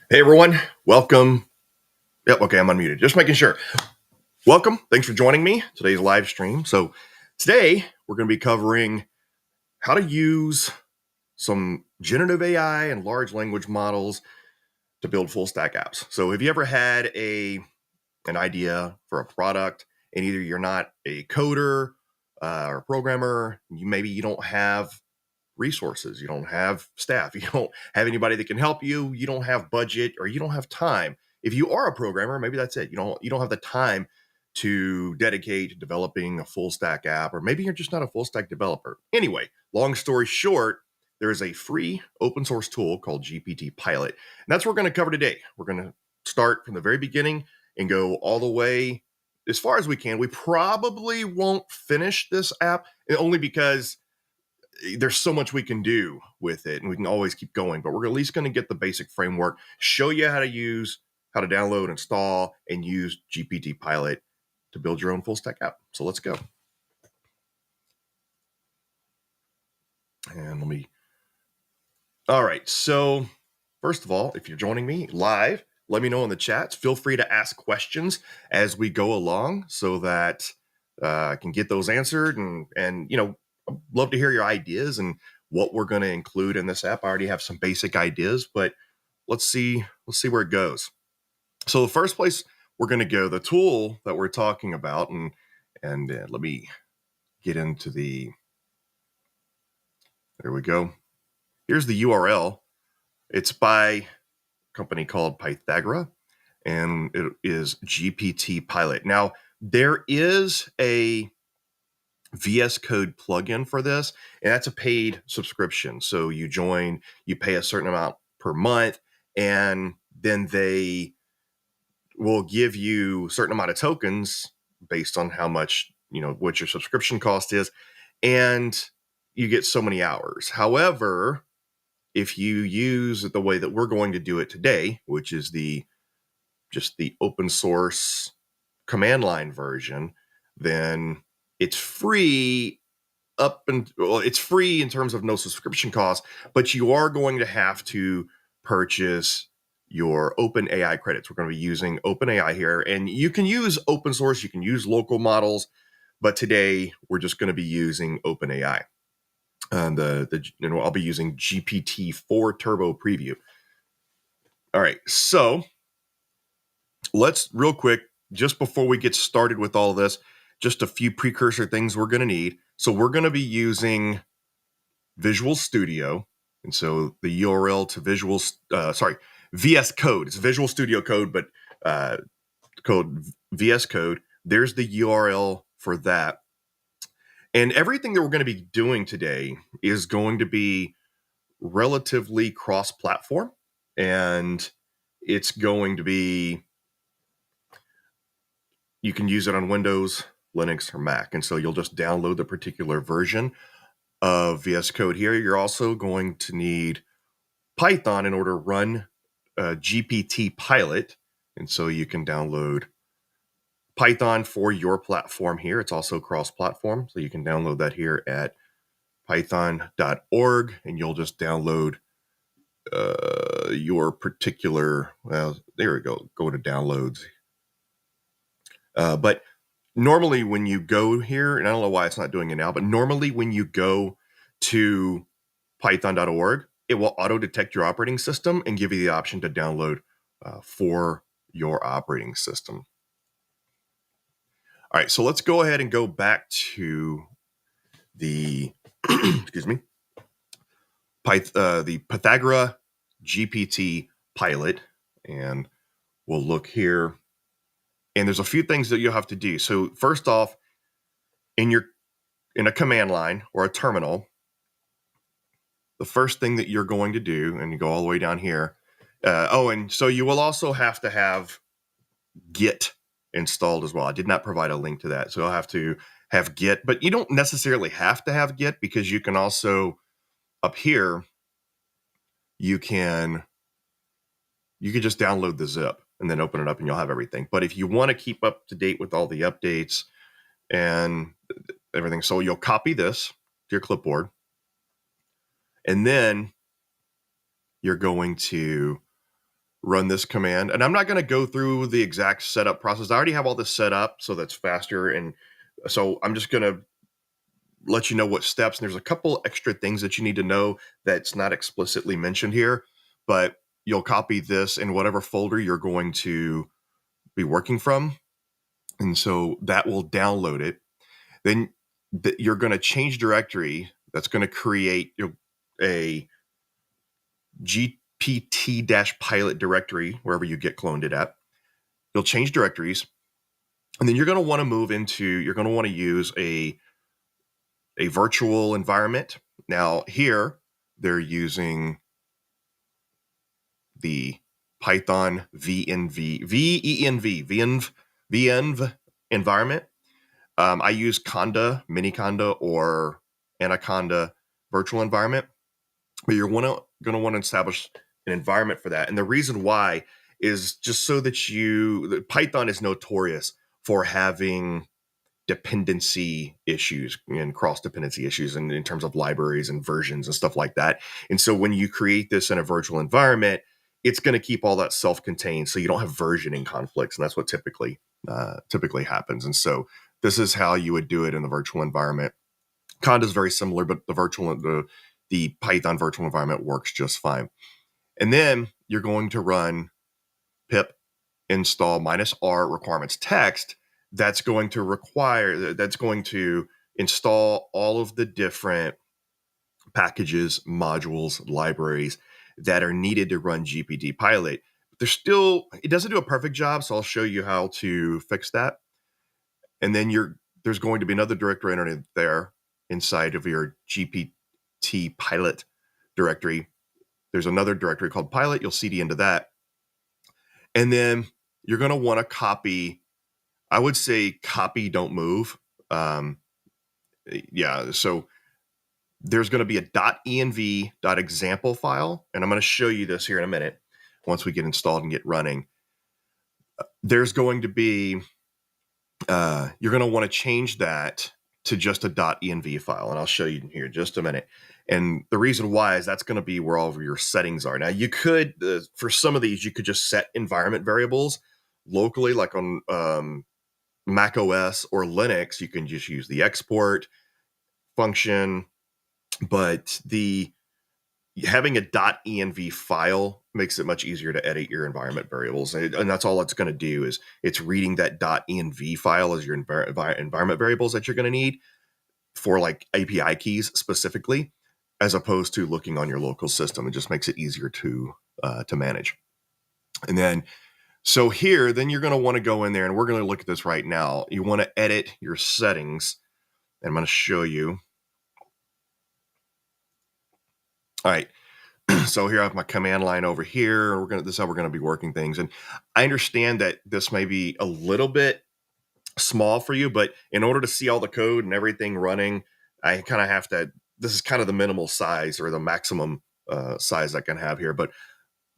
Hey everyone, welcome. Yep, okay, I'm unmuted. Just making sure. Welcome. Thanks for joining me today's live stream. So today we're going to be covering how to use some generative AI and large language models to build full stack apps. So have you ever had an idea for a product and either you're not a coder or a programmer, maybe you don't have resources, you don't have staff, you don't have anybody that can help you, you don't have budget, or you don't have time. If you are a programmer, maybe that's it. You don't have the time to dedicate to developing a full stack app, or maybe you're just not a full stack developer. Anyway, long story short, there is a free open source tool called GPT Pilot. And that's what we're going to cover today. We're going to start from the very beginning and go all the way as far as we can. We probably won't finish this app only because there's so much we can do with it and we can always keep going, but we're at least going to get the basic framework, show you how to download, install, and use GPT Pilot to build your own full stack app. So let's go. All right. So first of all, if you're joining me live, let me know in the chats. Feel free to ask questions as we go along so that I can get those answered. And I'd love to hear your ideas and what we're going to include in this app. I already have some basic ideas, but let's see where it goes. So the first place we're going to go, the tool that we're talking about, and let me get into there we go. Here's the URL. It's by a company called Pythagora, and it is GPT Pilot. Now, there is a VS Code plugin for this, and that's a paid subscription. So you join, you pay a certain amount per month, and then they will give you a certain amount of tokens based on how much, what your subscription cost is, and you get so many hours. However, if you use it the way that we're going to do it today, which is just the open source command line version, then it's free it's free in terms of no subscription cost, but you are going to have to purchase your OpenAI credits. We're going to be using OpenAI here, and you can use open source, you can use local models, but today we're just going to be using OpenAI. And I'll be using GPT-4 Turbo Preview. All right, so let's real quick, just before we get started with all this, just a few precursor things we're going to need. So we're going to be using Visual Studio. And so the URL to VS Code. It's Visual Studio Code, but code VS Code. There's the URL for that. And everything that we're going to be doing today is going to be relatively cross-platform. And it's going to be, you can use it on Windows, Linux, or Mac. And so you'll just download the particular version of VS Code here. You're also going to need Python in order to run GPT Pilot. And so you can download Python for your platform here. It's also cross-platform. So you can download that here at python.org, and you'll just download your particular, well, there we go, go to downloads. But normally when you go here, and I don't know why it's not doing it now, but normally when you go to python.org, it will auto detect your operating system and give you the option to download for your operating system. All right, so let's go ahead and go back to the, excuse me, the Pythagora GPT Pilot, and we'll look here. And there's a few things that you'll have to do. So first off, in a command line or a terminal, the first thing that you're going to do, and you go all the way down here. And so you will also have to have Git installed as well. I did not provide a link to that. So you'll have to have Git, but you don't necessarily have to have Git, because you can also, up here, you can just download the zip and then open it up and you'll have everything. But if you want to keep up to date with all the updates and everything, so you'll copy this to your clipboard, and then you're going to run this command. And I'm not going to go through the exact setup process. I already have all this set up, so that's faster. And so I'm just going to let you know what steps. And there's a couple extra things that you need to know that's not explicitly mentioned here, but you'll copy this in whatever folder you're going to be working from. And so that will download it. Then you're going to change directory. That's going to create a GPT-pilot directory wherever you get cloned it at. You'll change directories. And then you're going to want to move into, you're going to want to use a virtual environment. Now here, they're using the Python venv environment. I use Conda, Mini Conda, or Anaconda virtual environment, but you're going to want to establish an environment for that. And the reason why is just so that Python is notorious for having dependency issues and cross dependency issues in terms of libraries and versions and stuff like that. And so when you create this in a virtual environment, it's going to keep all that self-contained, so you don't have versioning conflicts, and that's what typically happens. And so this is how you would do it in the virtual environment. Conda is very similar, but the Python virtual environment works just fine. And then you're going to run pip install -r requirements text. That's going to install all of the different packages, modules, libraries that are needed to run GPT Pilot. It doesn't do a perfect job, so I'll show you how to fix that. And then there's going to be another directory underneath there inside of your GPT Pilot directory. There's another directory called Pilot. You'll cd into that. And then you're going to want to copy. I would say copy, don't move. So there's going to be a .env.example file, and I'm going to show you this here in a minute once we get installed and get running. There's going to be, you're going to want to change that to just a .env file, and I'll show you here in just a minute. And the reason why is that's going to be where all of your settings are. Now, you could, for some of these, you could just set environment variables locally, like on Mac OS or Linux. You can just use the export function, but having a .env file makes it much easier to edit your environment variables, and that's all it's going to do is it's reading that .env file as your environment variables that you're going to need for like API keys specifically, as opposed to looking on your local system. It just makes it easier to manage. And then so here, then you're going to want to go in there, and we're going to look at this right now. You want to edit your settings, and I'm going to show you. All right. So here I have my command line over here. This is how we're going to be working things. And I understand that this may be a little bit small for you, but in order to see all the code and everything running, I kind of have to, this is kind of the minimal size or the maximum size I can have here. But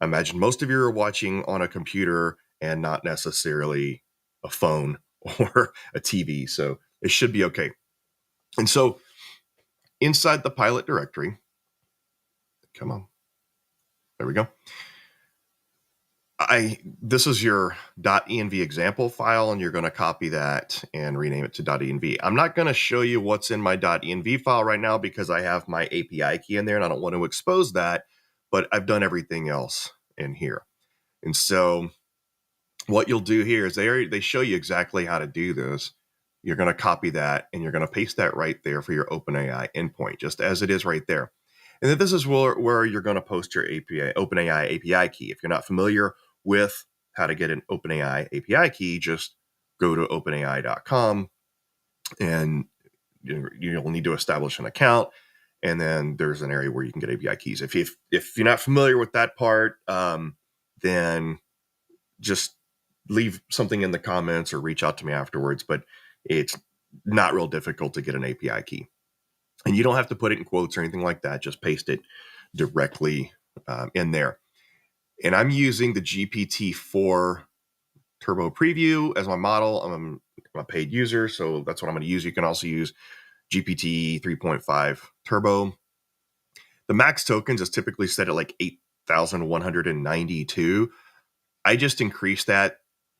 I imagine most of you are watching on a computer and not necessarily a phone or a TV. So it should be okay. And so inside the pilot directory, come on, there we go. This is your .env example file, and you're going to copy that and rename it to .env. I'm not going to show you what's in my .env file right now because I have my API key in there and I don't want to expose that, but I've done everything else in here. And so what you'll do here is they show you exactly how to do this. You're going to copy that and you're going to paste that right there for your OpenAI endpoint, just as it is right there. And then this is where you're going to post your OpenAI API key. If you're not familiar with how to get an OpenAI API key, just go to openai.com and you'll need to establish an account. And then there's an area where you can get API keys. If you're not familiar with that part, then just leave something in the comments or reach out to me afterwards. But it's not real difficult to get an API key. And you don't have to put it in quotes or anything like that. Just paste it directly in there. And I'm using the GPT-4 Turbo Preview as my model. I'm a paid user, so that's what I'm going to use. You can also use GPT 3.5 Turbo. The max tokens is typically set at like 8,192. I just increased that.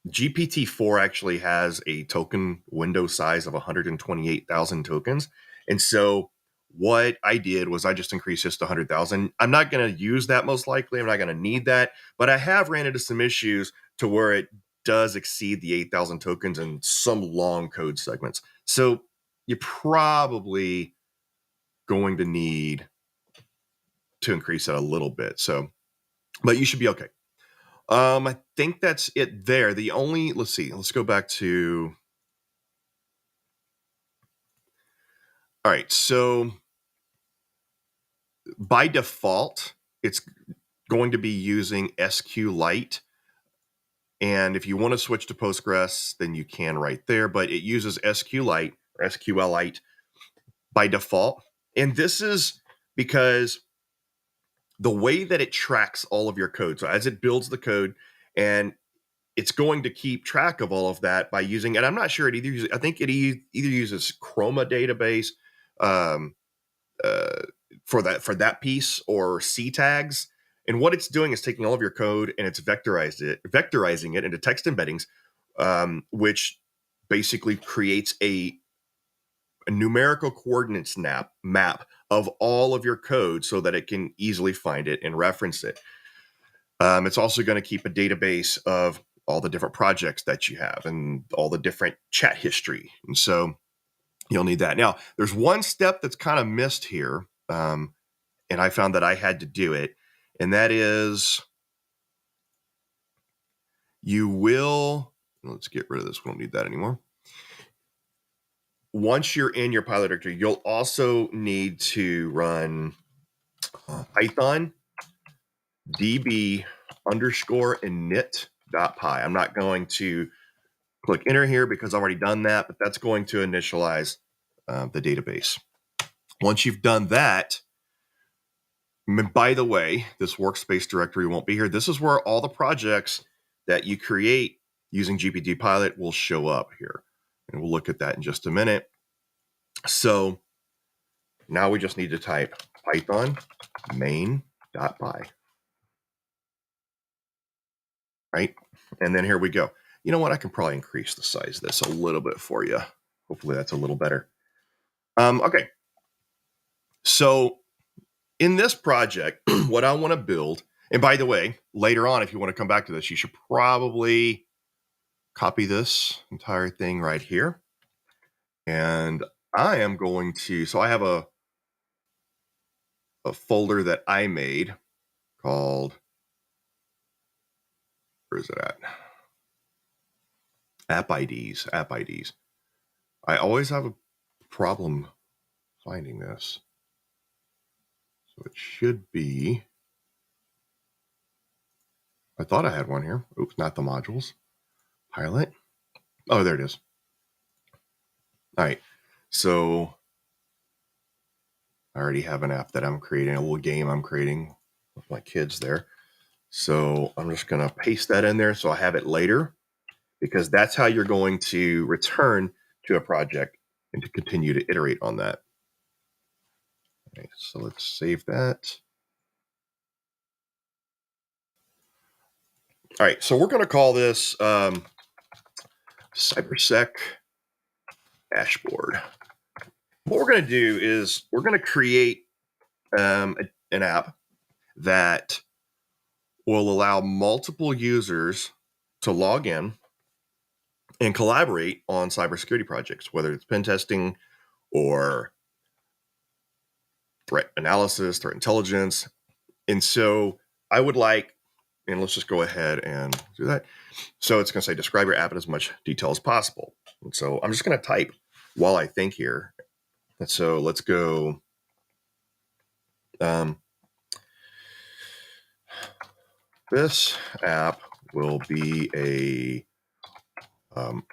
GPT-4 actually has a token window size of 128,000 tokens. And so what I did was I just increased this to 100,000. I'm not going to use that most likely. I'm not going to need that. But I have ran into some issues to where it does exceed the 8,000 tokens in some long code segments. So you're probably going to need to increase that a little bit. So, but you should be okay. I think that's it there. The only, let's see, let's go back to, all right. So by default, it's going to be using SQLite. And if you want to switch to Postgres, then you can right there, but it uses SQLite or SQLite by default. And this is because the way that it tracks all of your code. So as it builds the code, and it's going to keep track of all of that by using, and I'm not sure it either uses, I think it either uses Chroma database um, uh, for that piece, or C tags. And what it's doing is taking all of your code and it's vectorizing it into text embeddings, which basically creates a numerical coordinates map of all of your code so that it can easily find it and reference it. It's also going to keep a database of all the different projects that you have and all the different chat history. And so you'll need that. Now, there's one step that's kind of missed here, and I found that I had to do it, and that is let's get rid of this. We don't need that anymore. Once you're in your pilot directory, you'll also need to run Python db underscore init.py. I'm not going to click enter here because I've already done that, but that's going to initialize the database. Once you've done that, by the way, this workspace directory won't be here. This is where all the projects that you create using GPT Pilot will show up here. And we'll look at that in just a minute. So now we just need to type Python main.py. Right? And then here we go. You know what? I can probably increase the size of this a little bit for you. Hopefully that's a little better. Okay. So in this project, what I want to build, and by the way, later on, if you want to come back to this, you should probably copy this entire thing right here. And I am going to, so I have a folder that I made called, where is it at? App IDs. I always have a problem finding this. So it should be, I thought I had one here. Oops, not the modules. Pilot. Oh, there it is. All right. So I already have an app that I'm creating, a little game I'm creating with my kids there. So I'm just going to paste that in there so I have it later, because that's how you're going to return to a project and to continue to iterate on that. Okay, so let's save that. All right, so we're going to call this CyberSec dashboard. What we're going to do is we're going to create an app that will allow multiple users to log in and collaborate on cybersecurity projects, whether it's pen testing or threat analysis, threat intelligence. And so I would like, and let's just go ahead and do that. So it's going to say, describe your app in as much detail as possible. And so I'm just going to type while I think here. And so let's go. This app will be a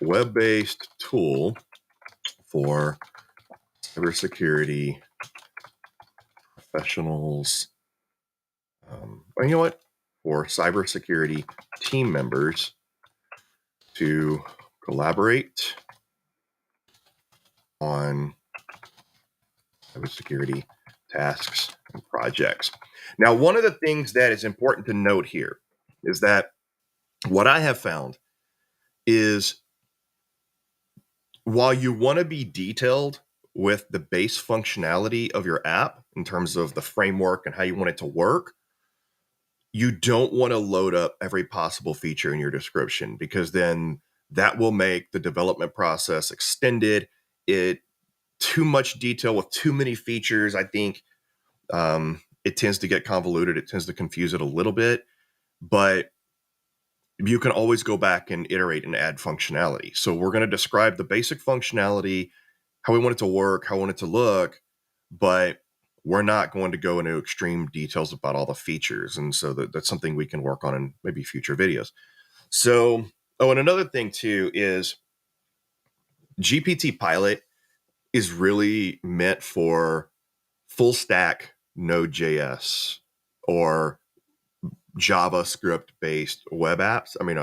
web-based tool for cybersecurity professionals. You know what? For cybersecurity team members to collaborate on cybersecurity tasks and projects. Now, one of the things that is important to note here is that What I have found is while you want to be detailed with the base functionality of your app in terms of the framework and how you want it to work, you don't want to load up every possible feature in your description, because then that will make the development process extended. It too much detail with too many features, I think it tends to get convoluted. It tends to confuse it a little bit, but you can always go back and iterate and add functionality. So we're going to describe the basic functionality, how we want it to work, how we want it to look, but we're not going to go into extreme details about all the features. And so that's something we can work on in maybe future videos. So, oh, and another thing too is GPT Pilot is really meant for full stack Node.js or JavaScript based web apps. I mean,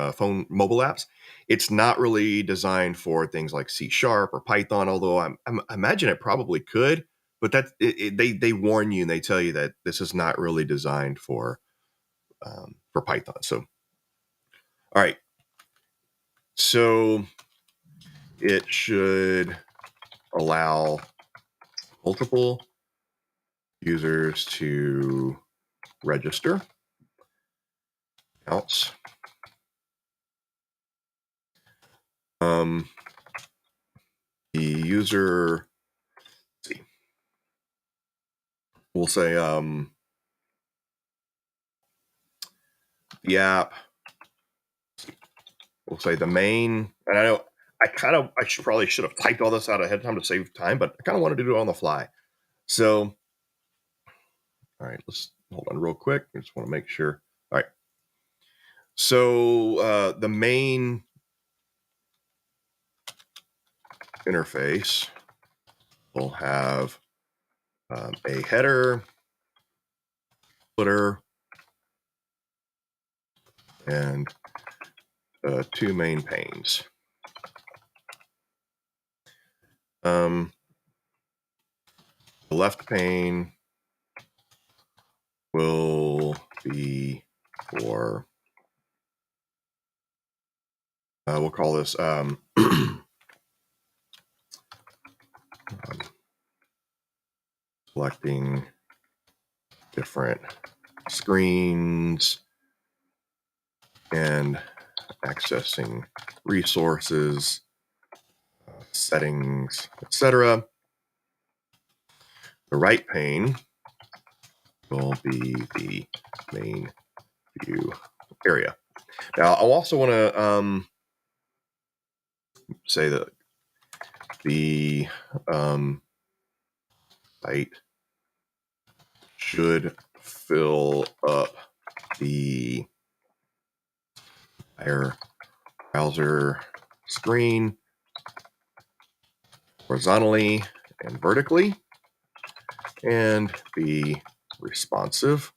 mobile apps. It's not really designed for things like C# or Python, although I imagine it probably could. But they warn you and they tell you that this is not really designed for Python. So, all right. So it should allow multiple users to register accounts. The user, let's see, we'll say the app, we'll say the main, and I know I probably should have typed all this out ahead of time to save time, but I kind of wanted to do it on the fly. So, all right, let's hold on real quick. I just want to make sure. All right. So the main interface will have a header, footer, and two main panes. The left pane will be for, we'll call this selecting different screens and accessing resources, settings, etc. The right pane will be the main view area. Now, I'll also want to say that the site should fill up the entire browser screen horizontally and vertically and be responsive.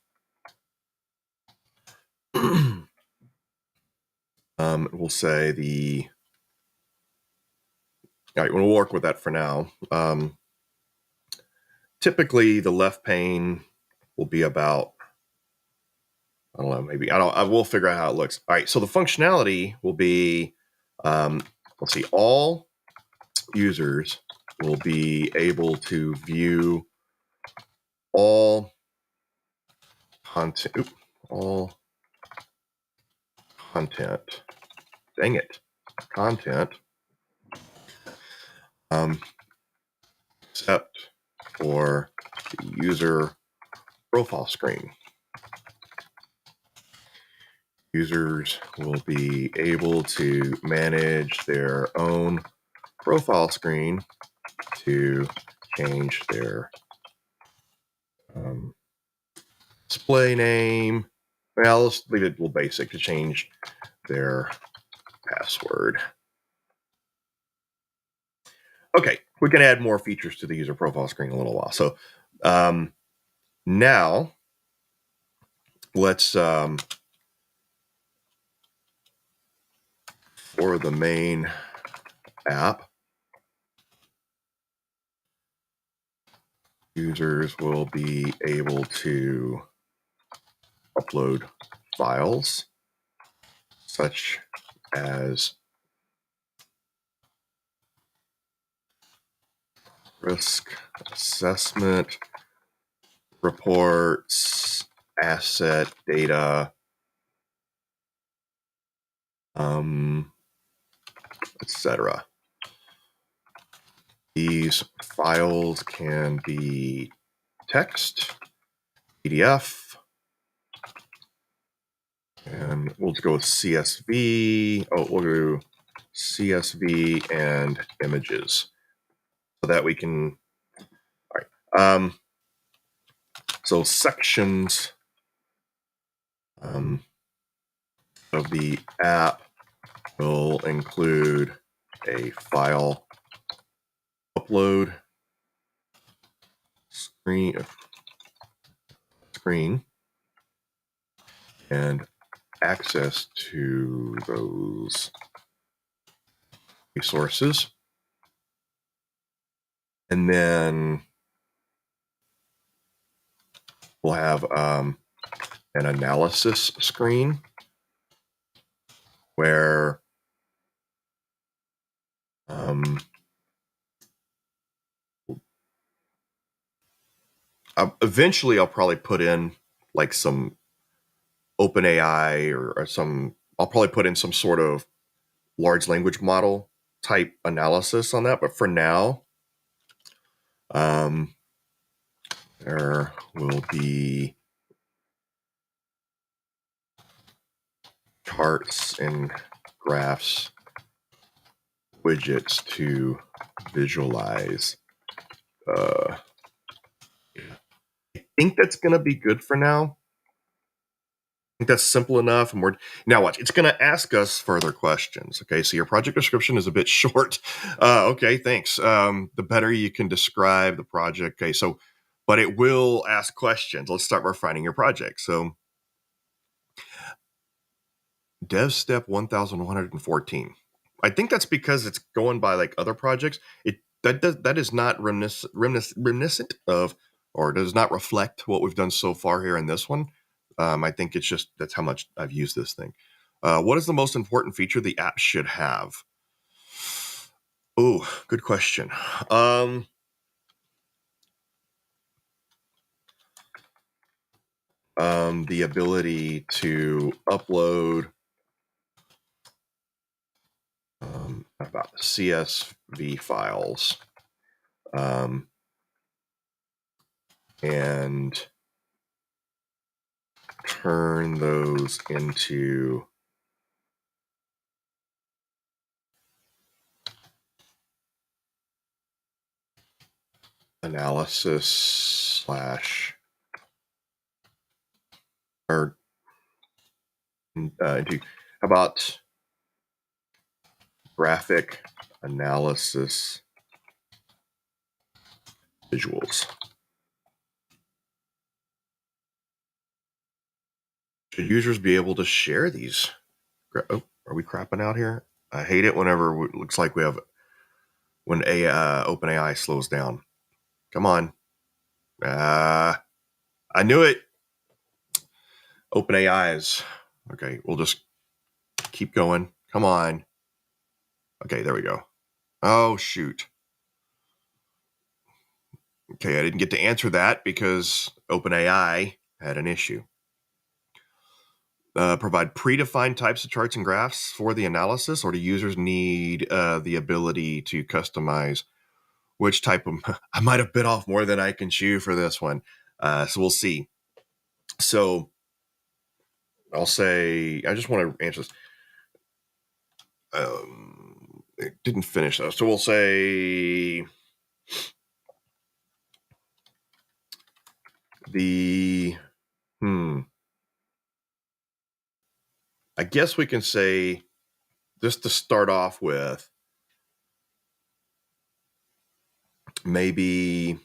We'll say all right, we'll work with that for now. Typically, the left pane will be about, I don't know, maybe, I will figure out how it looks. All right, so the functionality will be, let's see, all users will be able to view all content, dang it, content, except for the user profile screen. Users will be able to manage their own profile screen to change their display name. Well, let's leave it a little basic, to change their password. Okay, we can add more features to the user profile screen in a little while. So now let's, for the main app, users will be able to upload files, such as risk assessment reports, asset data, etc. These files can be text, PDF, and we'll go with CSV. Oh, we'll do CSV and images so that we can. All right. So sections of the app will include a file upload screen and access to those resources. And then we'll have an analysis screen where eventually I'll probably put in like some OpenAI or some, I'll probably put in some sort of large language model type analysis on that. But for now, there will be charts and graphs widgets to visualize. I think that's going to be good for now. I think that's simple enough. And now watch, it's going to ask us further questions. Okay, so your project description is a bit short. Okay, thanks. The better you can describe the project. Okay, so, but it will ask questions. Let's start refining your project. So dev step 1114. I think that's because it's going by like other projects. That is not reminiscent of, or does not reflect what we've done so far here in this one. I think it's just that's how much I've used this thing. What is the most important feature the app should have? Oh, good question. The ability to upload about CSV files and turn those into analysis slash or into how about graphic analysis visuals. Should users be able to share these? Oh, are we crapping out here? I hate it whenever it looks like we have when OpenAI slows down. Come on. I knew it. OpenAI is okay. We'll just keep going. Come on. Okay, there we go. Oh, shoot. Okay, I didn't get to answer that because OpenAI had an issue. Provide predefined types of charts and graphs for the analysis, or do users need the ability to customize which type of... I might have bit off more than I can chew for this one. So we'll see. So I'll say, I just want to answer this. It didn't finish though. So we'll say I guess we can say, just to start off with, maybe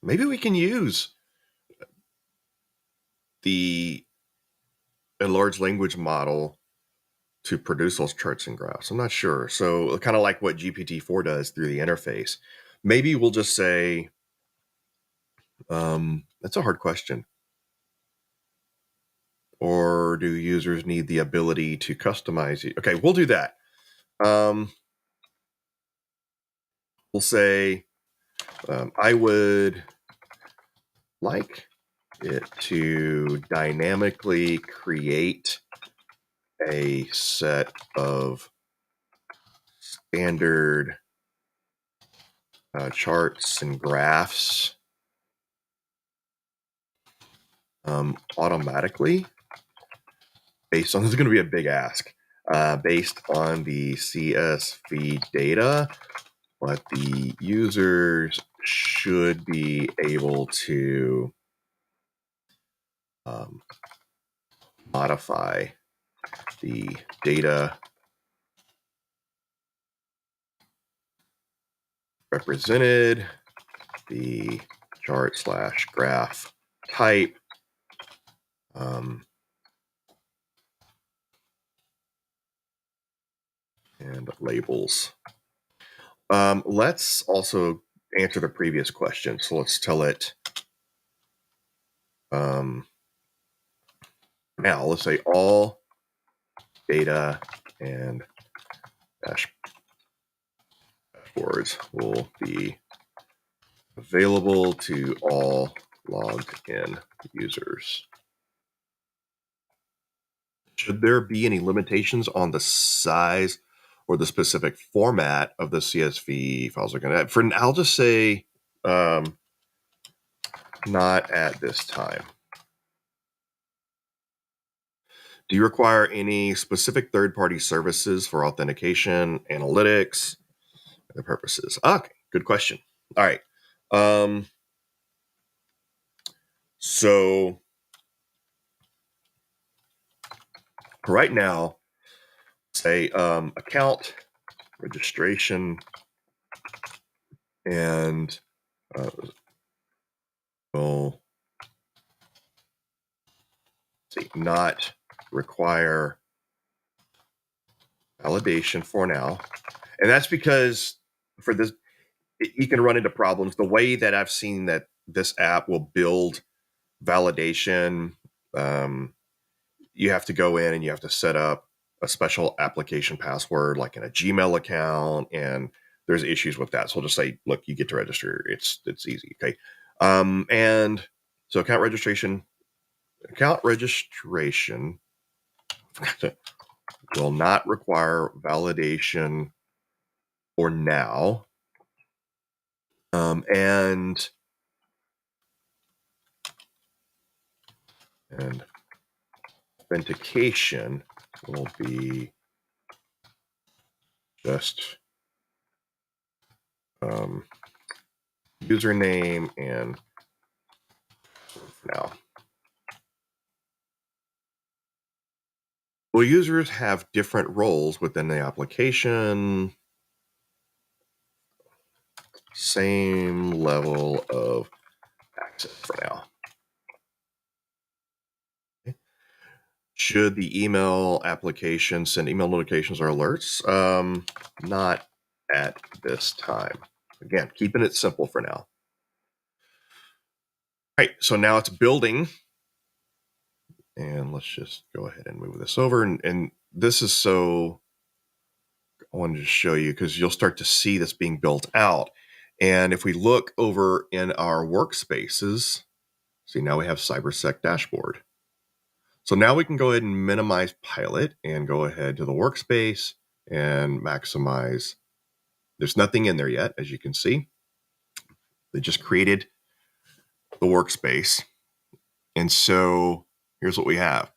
we can use a large language model to produce those charts and graphs. I'm not sure. So kind of like what GPT-4 does through the interface. Maybe we'll just say, that's a hard question. or do users need the ability to customize it? Okay, we'll do that. We'll say I would like it to dynamically create a set of standard charts and graphs automatically based on, this is going to be a big ask, based on the CSV data, but the users should be able to modify the data represented, the chart/graph type, and labels. Let's also answer the previous question. So let's tell it, now let's say all data and dashboards will be available to all logged in users. Should there be any limitations on the size or the specific format of the CSV files are going to have? I'll just say not at this time. Do you require any specific third-party services for authentication, analytics, and the purposes? Okay, good question. All right. So right now, say account registration and will not require validation for now. And that's because for this, you can run into problems. The way that I've seen that this app will build validation, you have to go in and you have to set up a special application password, like in a Gmail account, and there's issues with that. So I'll just say, look, you get to register. It's easy, okay? And so account registration will not require validation for now. And authentication will be just username and for now. Will users have different roles within the application? Same level of access for now. Okay. Should the email application send email notifications or alerts? Not at this time. Again, keeping it simple for now. All right, so now it's building. And let's just go ahead and move this over. And this is so, I wanted to show you because you'll start to see this being built out. And if we look over in our workspaces, see now we have CyberSec dashboard. So now we can go ahead and minimize Pilot and go ahead to the workspace and maximize. There's nothing in there yet, as you can see. They just created the workspace. And so here's what we have.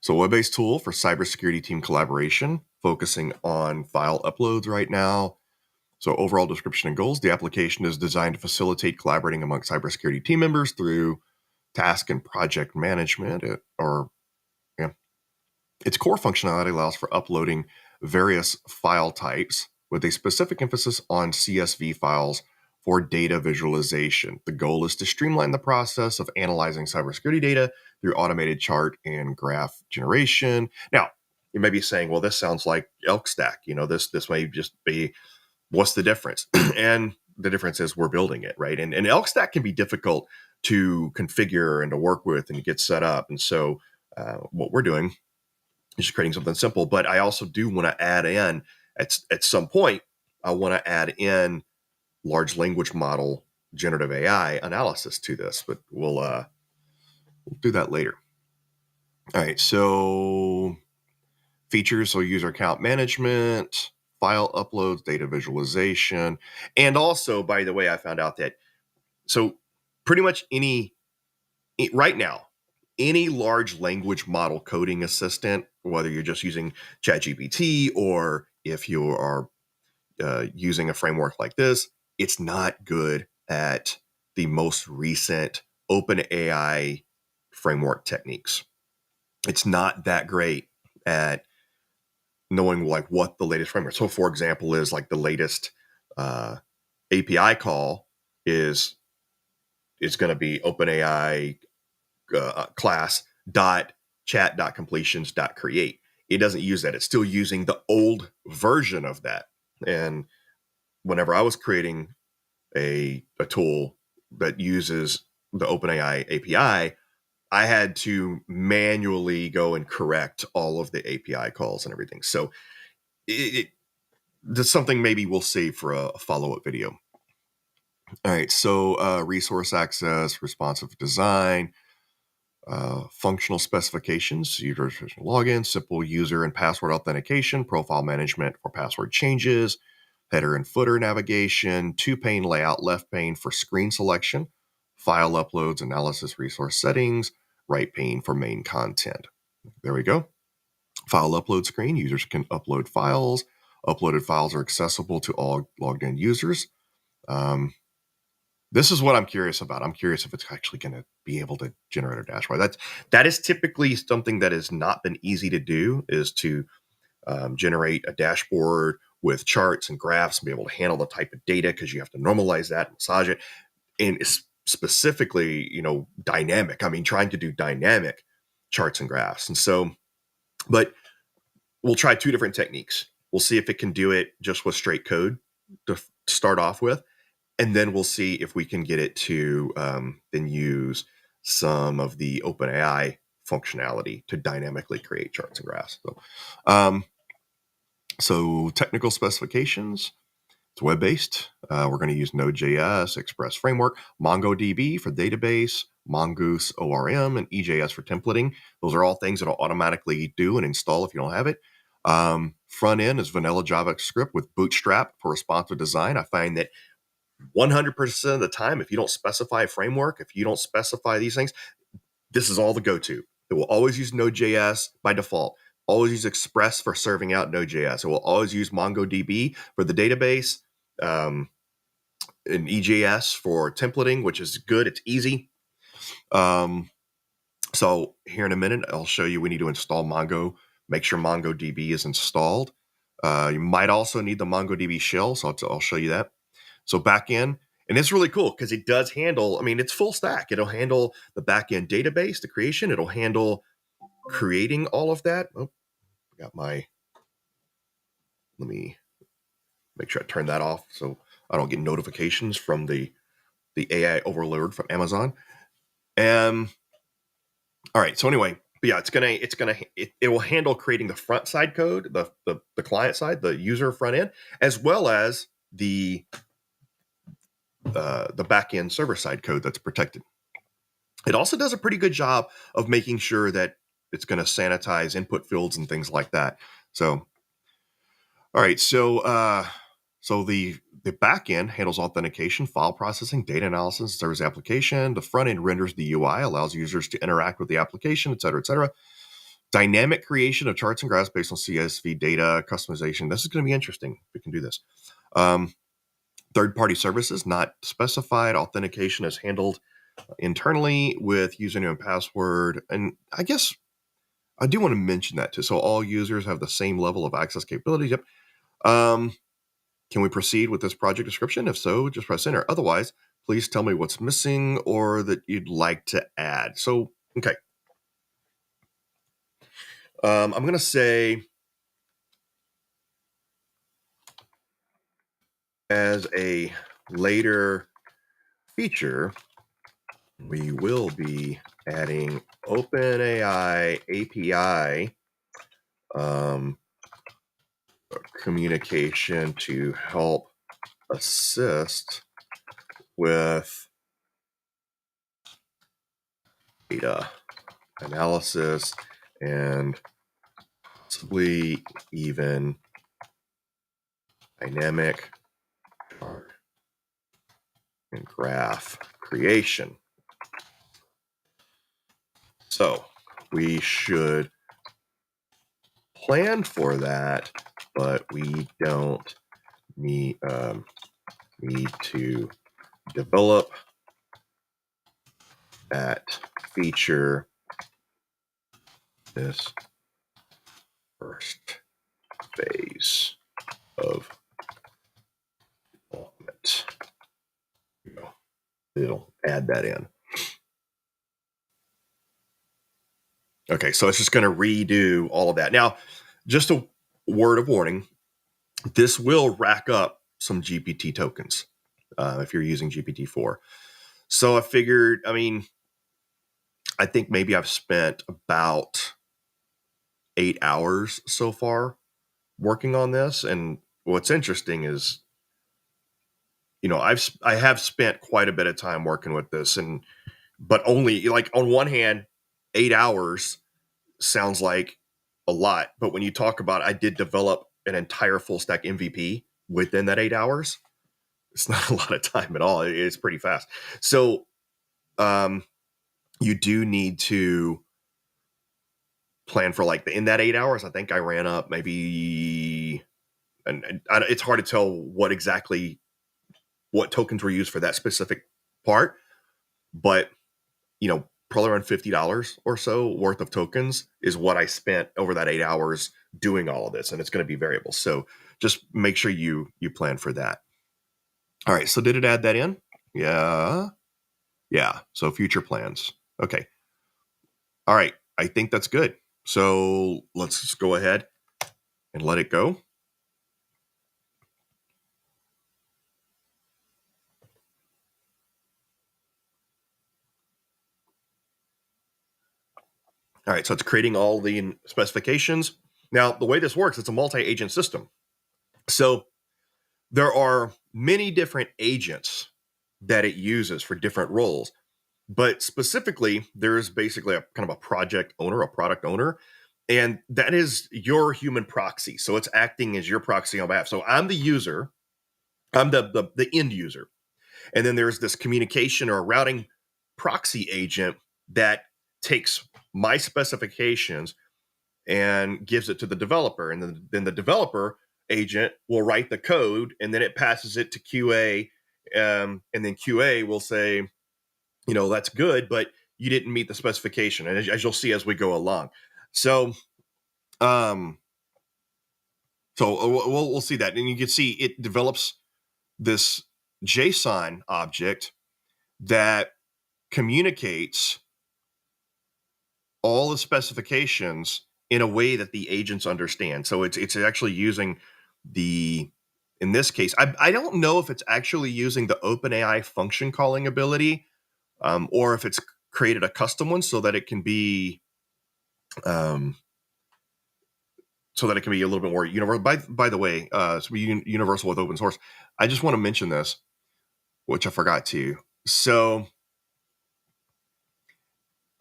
So web-based tool for cybersecurity team collaboration, focusing on file uploads right now. So overall description and goals, the application is designed to facilitate collaborating among cybersecurity team members through task and project management, its core functionality allows for uploading various file types with a specific emphasis on CSV files for data visualization. The goal is to streamline the process of analyzing cybersecurity data through automated chart and graph generation. Now, you may be saying, well, this sounds like Elk Stack. This may just be, what's the difference? And the difference is we're building it, right? And Elk Stack can be difficult to configure and to work with and to get set up. And so what we're doing is just creating something simple. But I also do want to add in at some point, I want to add in large language model generative AI analysis to this, but we'll do that later. All right, so features, so user account management, file uploads, data visualization, and also, by the way, I found out that so pretty much right now, any large language model coding assistant, whether you're just using ChatGPT or if you are using a framework like this, it's not good at the most recent OpenAI framework techniques. It's not that great at knowing like what the latest framework. So, for example, is like the latest API call is going to be OpenAI class dot chat dot completions dot create. It doesn't use that. It's still using the old version of that. And whenever I was creating a tool that uses the OpenAI API, I had to manually go and correct all of the API calls and everything. So that's something maybe we'll save for a follow-up video. All right, so resource access, responsive design, functional specifications, user login, simple user and password authentication, profile management for password changes, header and footer navigation, two-pane layout, left pane for screen selection, file uploads, analysis, resource settings, right pane for main content. There we go. File upload screen, users can upload files. Uploaded files are accessible to all logged in users. This is what I'm curious about. I'm curious if it's actually going to be able to generate a dashboard. That is typically something that has not been easy to do, is to generate a dashboard with charts and graphs and be able to handle the type of data, because you have to normalize that, massage it, and specifically, dynamic. I mean, trying to do dynamic charts and graphs. And so, but we'll try two different techniques. We'll see if it can do it just with straight code to start off with. And then we'll see if we can get it to then use some of the OpenAI functionality to dynamically create charts and graphs. So technical specifications, it's web-based. We're going to use Node.js, Express Framework, MongoDB for database, Mongoose ORM, and EJS for templating. Those are all things that will automatically do and install if you don't have it. Front end is vanilla JavaScript with Bootstrap for responsive design. I find that 100% of the time, if you don't specify a framework, if you don't specify these things, this is all the go-to. It will always use Node.js by default. Always use Express for serving out Node.js. It will always use MongoDB for the database, and EJS for templating, which is good. It's easy. So here in a minute, I'll show you we need to install Mongo. Make sure MongoDB is installed. You might also need the MongoDB shell, so I'll show you that. So backend, and it's really cool because it does handle, I mean, it's full stack. It'll handle the backend database, the creation. It'll handle creating all of that. Oh, let me make sure I turn that off so I don't get notifications from the AI overload from Amazon. All right. So anyway, but yeah, it will handle creating the front side code, the client side, the user front end, as well as the back end server side code that's protected. It also does a pretty good job of making sure that it's going to sanitize input fields and things like that. So, all right. So the back end handles authentication, file processing, data analysis, service application. The front end renders the UI, allows users to interact with the application, et cetera, et cetera. Dynamic creation of charts and graphs based on CSV data, customization. This is going to be interesting. We can do this. Third-party services not specified. Authentication is handled internally with username and password. And I guess I do want to mention that too. So all users have the same level of access capabilities. Yep. Can we proceed with this project description? If so, just press enter. Otherwise, please tell me what's missing or that you'd like to add. So, okay. I'm going to say, as a later feature, we will be adding OpenAI API communication to help assist with data analysis and possibly even dynamic chart and graph creation. So we should plan for that, but we don't need to develop that feature this first phase of development. It'll add that in. Okay, so it's just going to redo all of that. Now, just a word of warning, this will rack up some GPT tokens if you're using GPT-4. So I figured, I think maybe I've spent about 8 hours so far working on this. And what's interesting is, I have spent quite a bit of time working with this, but only like on one hand, 8 hours sounds like a lot, but when you talk about I did develop an entire full stack MVP within that 8 hours, it's not a lot of time at all. It's pretty fast. So you do need to plan for like in that 8 hours. I think I ran up maybe, and it's hard to tell what tokens were used for that specific part, but probably around $50 or so worth of tokens is what I spent over that 8 hours doing all of this, and it's going to be variable. So just make sure you plan for that. All right. So did it add that in? Yeah. Yeah. So future plans. Okay. All right. I think that's good. So let's just go ahead and let it go. All right. So it's creating all the specifications. Now, the way this works, it's a multi-agent system. So there are many different agents that it uses for different roles. But specifically, there's basically a kind of a project owner, a product owner, and that is your human proxy. So it's acting as your proxy on behalf. So I'm the user, I'm the end user. And then there's this communication or routing proxy agent that takes my specifications and gives it to the developer. And then the developer agent will write the code and then it passes it to QA. And then QA will say, that's good, but you didn't meet the specification. And as you'll see as we go along. So, um, we'll see that. And you can see it develops this JSON object that communicates all the specifications in a way that the agents understand. So it's actually using in this case, I don't know if it's actually using the OpenAI function calling ability, or if it's created a custom one so that it can be a little bit more universal. By the way, so we universal with open source. I just want to mention this, which I forgot to. So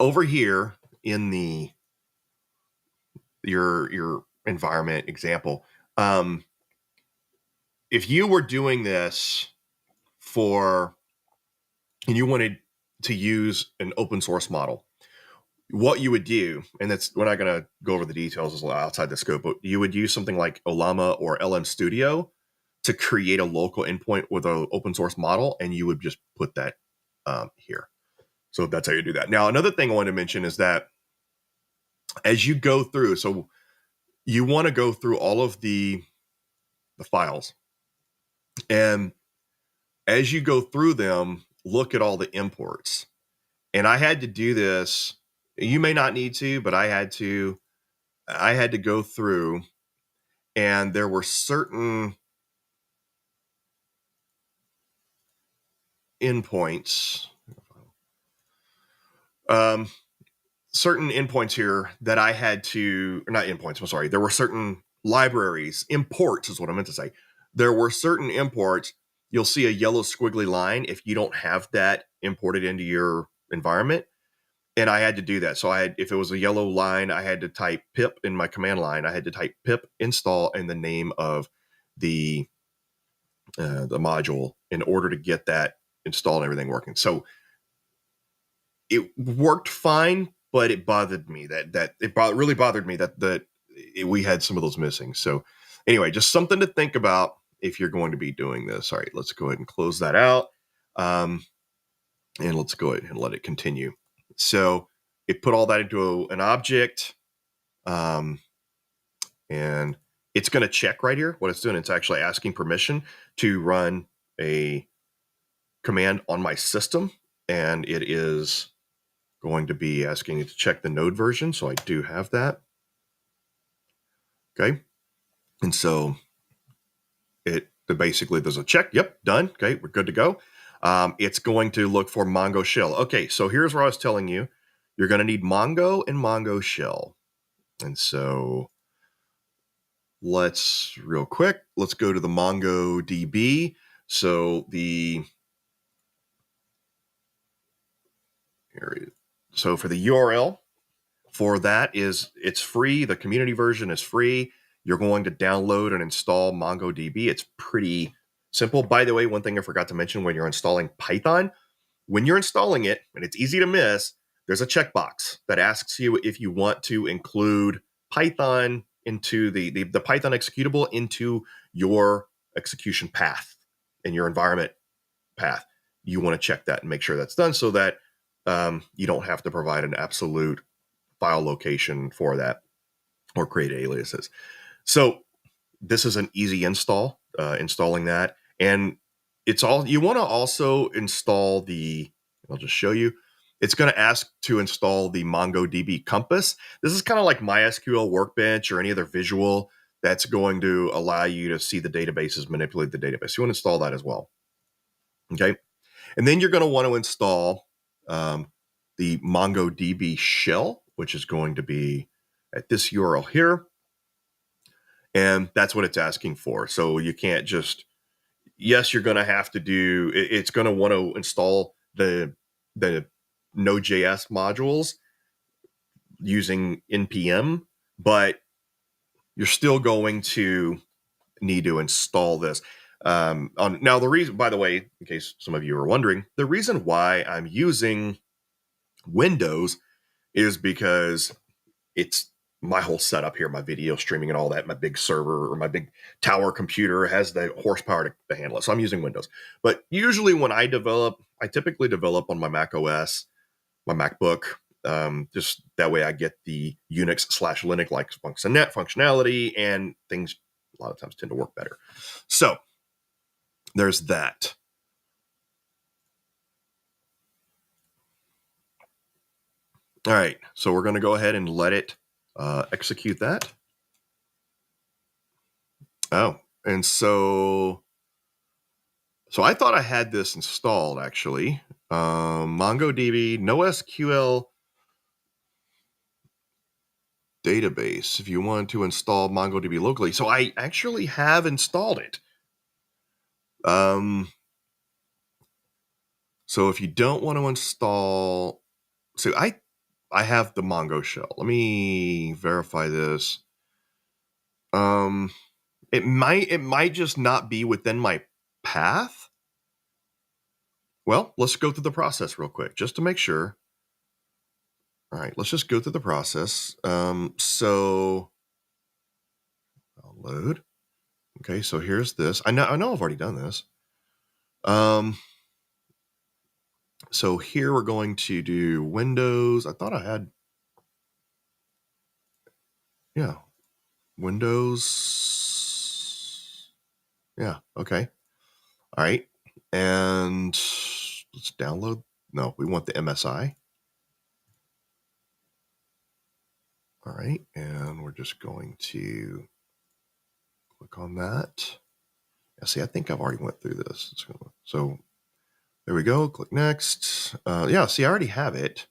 over here in your environment example, if you were doing this and you wanted to use an open source model, what you would do, and we're not going to go over the details outside the scope, but you would use something like Olama or LM Studio to create a local endpoint with an open source model, and you would just put that here. So that's how you do that. Now, another thing I want to mention is that as you go through, so you want to go through all of the files, and as you go through them, look at all the imports. And I had to do this. You may not need to, but I had to go through, and there were certain endpoints. Um, certain endpoints here that I had to, or not endpoints, I'm sorry, there were certain libraries, imports is what I meant to say. There were certain imports, you'll see a yellow squiggly line if you don't have that imported into your environment. And I had to do that. So I had, if it was a yellow line, I had to type pip in my command line. I had to type pip install and the name of the module in order to get that installed and everything working. So it worked fine, but it bothered me really bothered me we had some of those missing. So anyway, just something to think about if you're going to be doing this. All right, let's go ahead and close that out. And let's go ahead and let it continue. So it put all that into an object. And it's going to check right here what it's doing. It's actually asking permission to run a command on my system. And it is going to be asking it to check the node version. So I do have that. Okay. And so basically there's a check. Yep, done. Okay, we're good to go. It's going to look for Mongo shell. Okay, so here's where I was telling you. You're going to need Mongo and Mongo shell. And so let's go to the MongoDB. So for the URL for that it's free. The community version is free. You're going to download and install MongoDB. It's pretty simple. By the way, one thing I forgot to mention when you're installing Python, when you're installing it, and it's easy to miss, there's a checkbox that asks you if you want to include Python into the Python executable into your execution path and your environment path. You want to check that and make sure that's done so that you don't have to provide an absolute file location for that or create aliases. So this is an easy install, installing that. And it's all, you want to also install I'll just show you. It's going to ask to install the MongoDB Compass. This is kind of like MySQL Workbench or any other visual that's going to allow you to see the databases, manipulate the database. You want to install that as well. Okay. And then you're going to want to install the MongoDB shell, which is going to be at this URL here. And that's what it's asking for. So you can't just, yes, you're going to have to do, it's going to want to install the Node.js modules using NPM, but you're still going to need to install this. Now, the reason, by the way, in case some of you are wondering, the reason why I'm using Windows is because it's my whole setup here, my video streaming and all that, my big server or my big tower computer has the horsepower to handle it. So I'm using Windows. But usually when I typically develop on my Mac OS, my MacBook. Just that way I get the Unix/Linux like functionality, and things a lot of times tend to work better. So there's that. All right, so we're going to go ahead and let it execute that. Oh, and so I thought I had this installed actually. MongoDB, NoSQL database. If you want to install MongoDB locally, so I actually have installed it. So if you don't want to install, so I have the Mongo shell. Let me verify this. It might just not be within my path. Well, let's go through the process real quick just to make sure. All right, let's just go through the process. So I'll load. Okay, so here's this. I know I've already done this. So here we're going to do Windows. I thought I had, yeah, Windows. Yeah, okay. All right. And let's download. No, we want the MSI. All right. And we're just going to click on that. Yeah, see, I think I've already went through this. So there we go. Click next. Yeah, see, I already have it.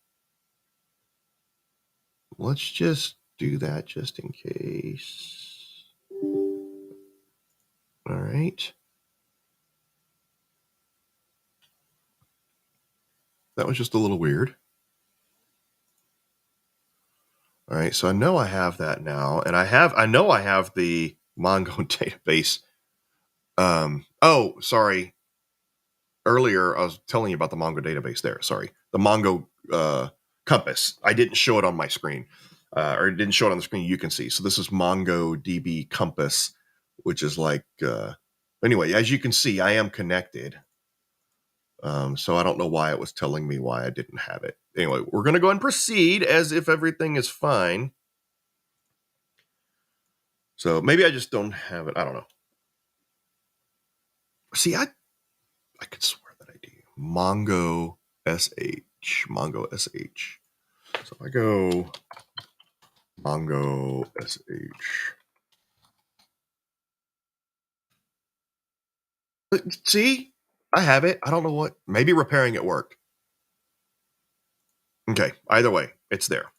let's just do that just in case. All right. That was just a little weird. All right, so I know I have that now, and I know I have the Mongo database. Oh, sorry. Earlier, I was telling you about the Mongo database there. Sorry. The Mongo Compass. I didn't show it on my screen, or it didn't show it on the screen you can see. So this is MongoDB Compass, which is like, anyway, as you can see, I am connected. So I don't know why it was telling me why I didn't have it. Anyway, we're going to go and proceed as if everything is fine. So maybe I just don't have it. I don't know. See, I could swear that I do. Mongo SH. Mongo SH. So if I go Mongo SH. See, I have it. I don't know what. Maybe repairing it worked. Okay. Either way, it's there.